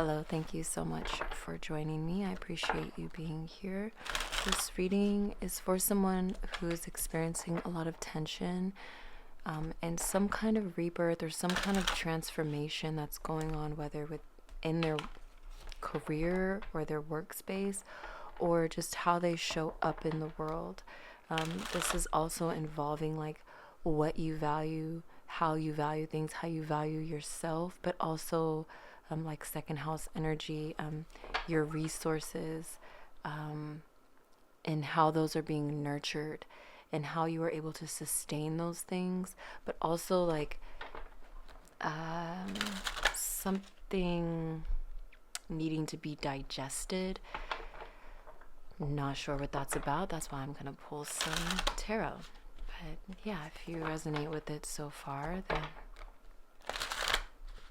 Hello, thank you so much for joining me. I appreciate you being here. This reading is for someone who is experiencing a lot of tension and some kind of rebirth or some kind of transformation that's going on, whether within their career or their workspace or just how they show up in the world. This is also involving like what you value, how you value things, how you value yourself, but also like second house energy, your resources, and how those are being nurtured and how you are able to sustain those things, but also like something needing to be digested. Not sure what that's about. That's why I'm gonna pull some tarot. But yeah, if you resonate with it so far, then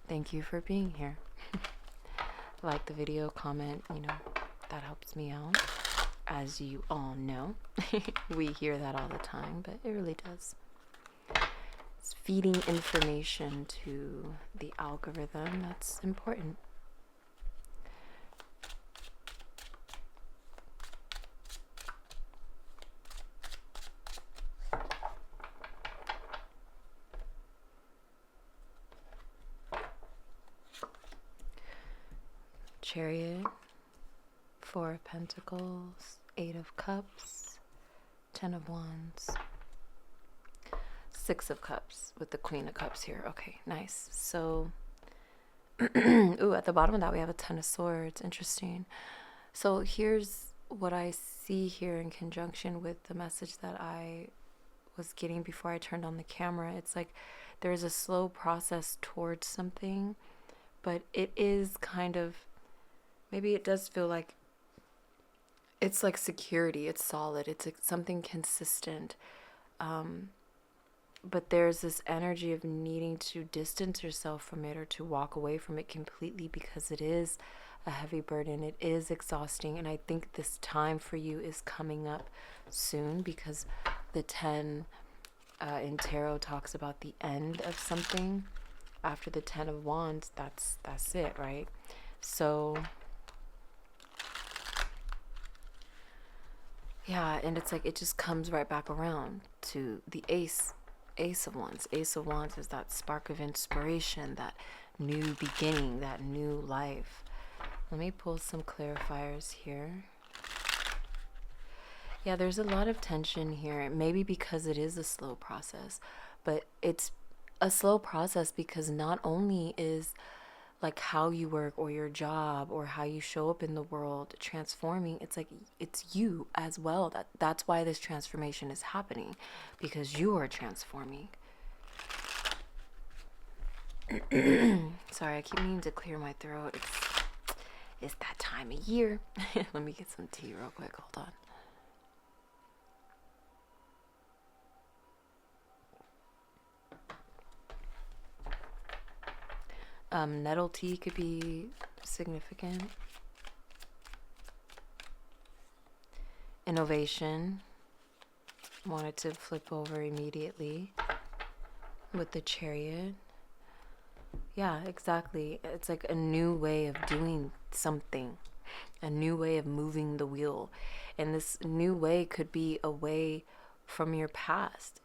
thank you for being here. Like the video, comment, that helps me out. As you all know, we hear that all the time, but it really does. It's feeding information to the algorithm. That's important. Chariot, Four of Pentacles, Eight of Cups, Ten of Wands, Six of Cups with the Queen of Cups here. Okay, nice. So, ooh, at the bottom of that we have a Ten of Swords. Interesting. So here's what I see here in conjunction with the message that I was getting before I turned on the camera. It's like there's a slow process towards something, but it is kind of, maybe it does feel like it's like security. It's solid. It's like something consistent. But there's this energy of needing to distance yourself from it or to walk away from it completely because it is a heavy burden. It is exhausting. And I think this time for you is coming up soon because the 10 in tarot talks about the end of something. After the 10 of Wands, that's it, right? So yeah, and it's like it just comes right back around to the Ace of Wands. Ace of Wands is that spark of inspiration, that new beginning, that new life. Let me pull some clarifiers here. Yeah, there's a lot of tension here, maybe because it is a slow process, but it's a slow process because not only is like how you work or your job or how you show up in the world transforming, it's like it's you as well. That's why this transformation is happening, because you are transforming. Sorry, I keep meaning to clear my throat. It's that time of year. Let me get some tea real quick. Hold on. Nettle tea could be significant. Innovation. Wanted to flip over immediately with the Chariot. Yeah, exactly. It's like a new way of doing something, a new way of moving the wheel. And this new way could be away from your past,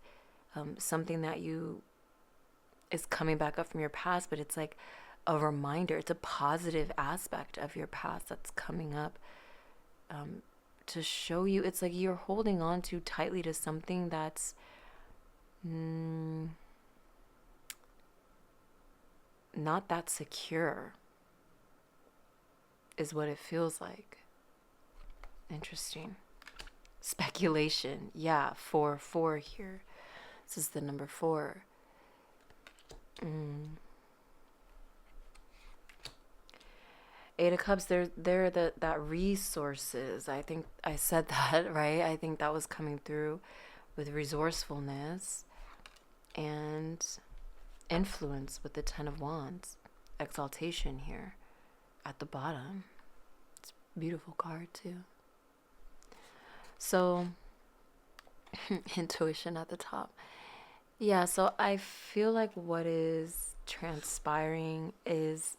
something that is coming back up from your past, but it's like a reminder. It's a positive aspect of your past that's coming up to show you. It's like you're holding on too tightly to something that's not that secure, is what it feels like. Interesting. Speculation. Yeah, 4 here. This is the number 4. Eight of Cups, they're that resources. I think I said that, right? I think that was coming through with resourcefulness and influence with the 10 of Wands. Exaltation here at the bottom. It's a beautiful card too. So intuition at the top. Yeah, so I feel like what is transpiring is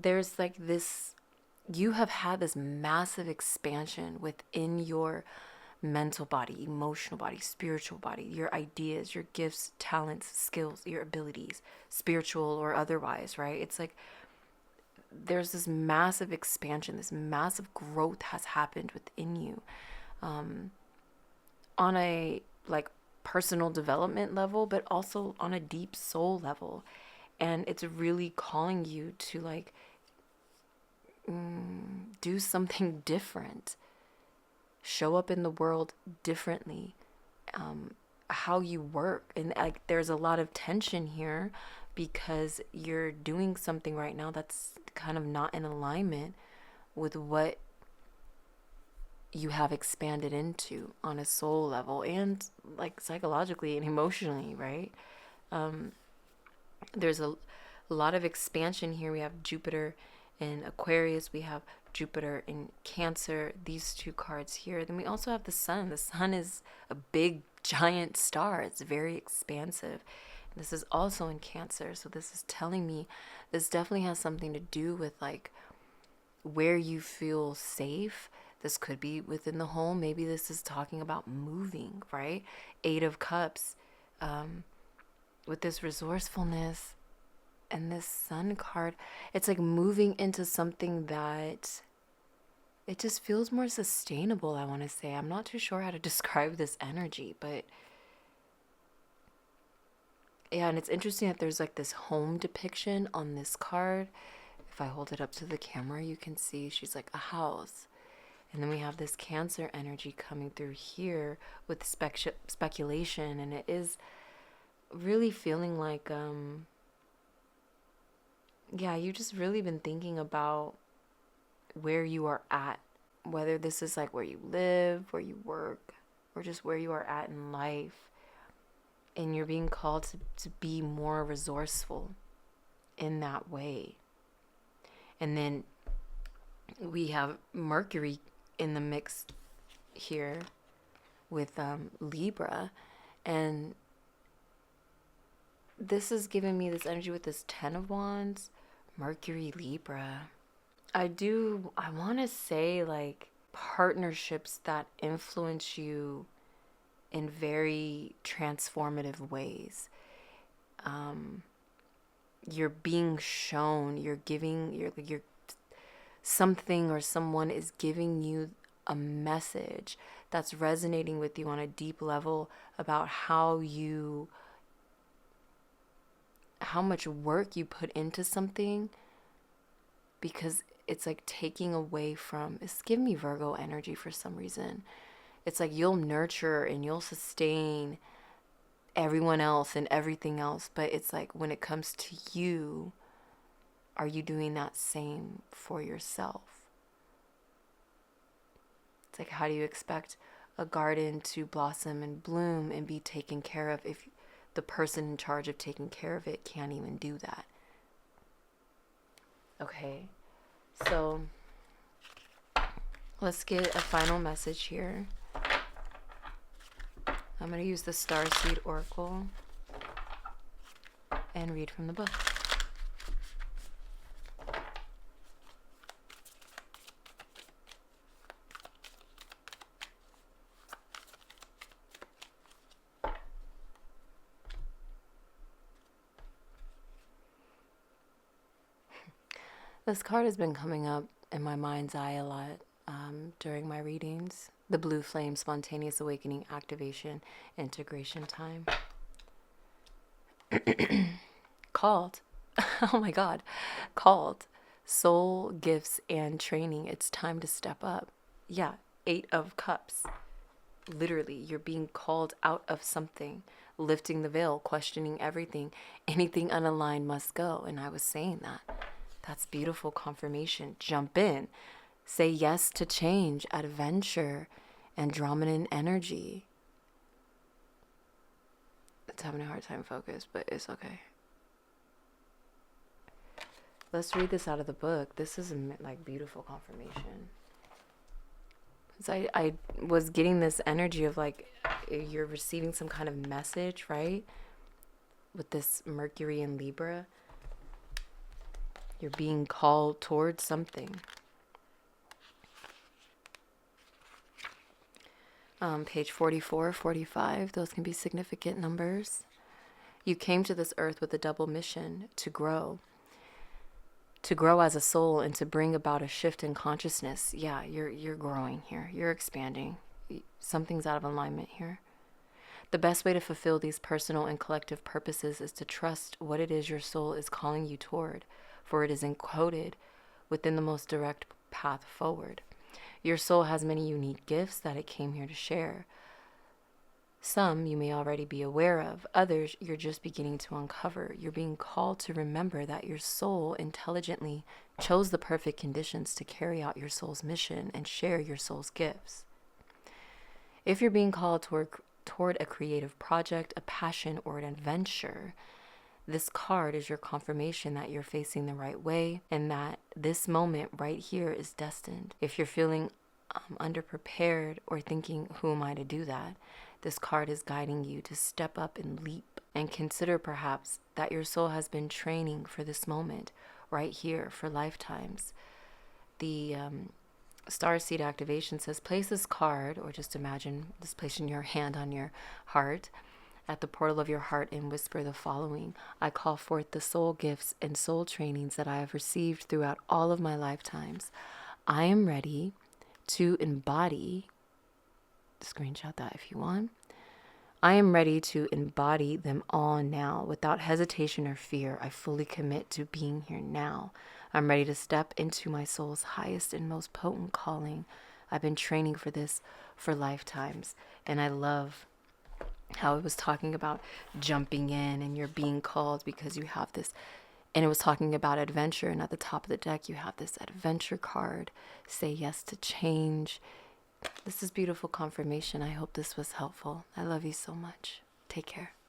there's like this, you have had this massive expansion within your mental body, emotional body, spiritual body, your ideas, your gifts, talents, skills, your abilities, spiritual or otherwise, right? It's like there's this massive expansion, this massive growth has happened within you, on a like personal development level, but also on a deep soul level. And it's really calling you to like do something different, show up in the world differently, how you work. And like there's a lot of tension here because you're doing something right now that's kind of not in alignment with what you have expanded into on a soul level and like psychologically and emotionally, right? There's a lot of expansion here. We have Jupiter in Aquarius, we have Jupiter in Cancer, these two cards here. Then we also have the sun. The sun is a big giant star. It's very expansive. This is also in Cancer. So this is telling me this definitely has something to do with like where you feel safe. This could be within the home. Maybe this is talking about moving, right? Eight of Cups, with this resourcefulness and this sun card, it's like moving into something that it just feels more sustainable, I want to say. I'm not too sure how to describe this energy, but yeah, and it's interesting that there's like this home depiction on this card. If I hold it up to the camera, you can see she's like a house. And then we have this Cancer energy coming through here with speculation, and it is really feeling like yeah, you just really been thinking about where you are at, whether this is like where you live, where you work, or just where you are at in life. And you're being called to be more resourceful in that way. And then we have Mercury in the mix here with Libra, and this is giving me this energy with this 10 of Wands, Mercury, Libra. I want to say like partnerships that influence you in very transformative ways. You're being shown, you're something or someone is giving you a message that's resonating with you on a deep level about how much work you put into something, because it's like taking away from, it's giving me Virgo energy for some reason. It's like you'll nurture and you'll sustain everyone else and everything else, but it's like when it comes to you, are you doing that same for yourself? It's like, how do you expect a garden to blossom and bloom and be taken care of if the person in charge of taking care of it can't even do that? Okay, so let's get a final message here. I'm going to use the Starseed Oracle and read from the book. This card has been coming up in my mind's eye a lot during my readings. The blue flame, spontaneous awakening, activation, integration time. Called. Oh my God. Called. Soul, gifts, and training. It's time to step up. Yeah. 8 of Cups. Literally, you're being called out of something. Lifting the veil, questioning everything. Anything unaligned must go. And I was saying that. That's beautiful confirmation. Jump in. Say yes to change, adventure, Andromedan energy. It's having a hard time focus, but it's okay. Let's read this out of the book. This is like beautiful confirmation. So I was getting this energy of like you're receiving some kind of message, right? With this Mercury and Libra. You're being called towards something. Page 44, 45, those can be significant numbers. You came to this earth with a double mission: to grow as a soul and to bring about a shift in consciousness. Yeah, you're growing here. You're expanding. Something's out of alignment here. The best way to fulfill these personal and collective purposes is to trust what it is your soul is calling you toward, for it is encoded within the most direct path forward. Your soul has many unique gifts that it came here to share. Some you may already be aware of, others you're just beginning to uncover. You're being called to remember that your soul intelligently chose the perfect conditions to carry out your soul's mission and share your soul's gifts. If you're being called toward a creative project, a passion, or an adventure, this card is your confirmation that you're facing the right way and that this moment right here is destined. If you're feeling underprepared or thinking, who am I to do that? This card is guiding you to step up and leap and consider perhaps that your soul has been training for this moment right here for lifetimes. The Starseed activation says, place this card, or just imagine this placing your hand on your heart, at the portal of your heart, and whisper the following: I call forth the soul gifts and soul trainings that I have received throughout all of my lifetimes. I am ready to embody, screenshot that if you want. I am ready to embody them all now without hesitation or fear. I fully commit to being here now. I'm ready to step into my soul's highest and most potent calling. I've been training for this for lifetimes. And I love how it was talking about jumping in and you're being called because you have this. And it was talking about adventure. And at the top of the deck, you have this adventure card. Say yes to change. This is beautiful confirmation. I hope this was helpful. I love you so much. Take care.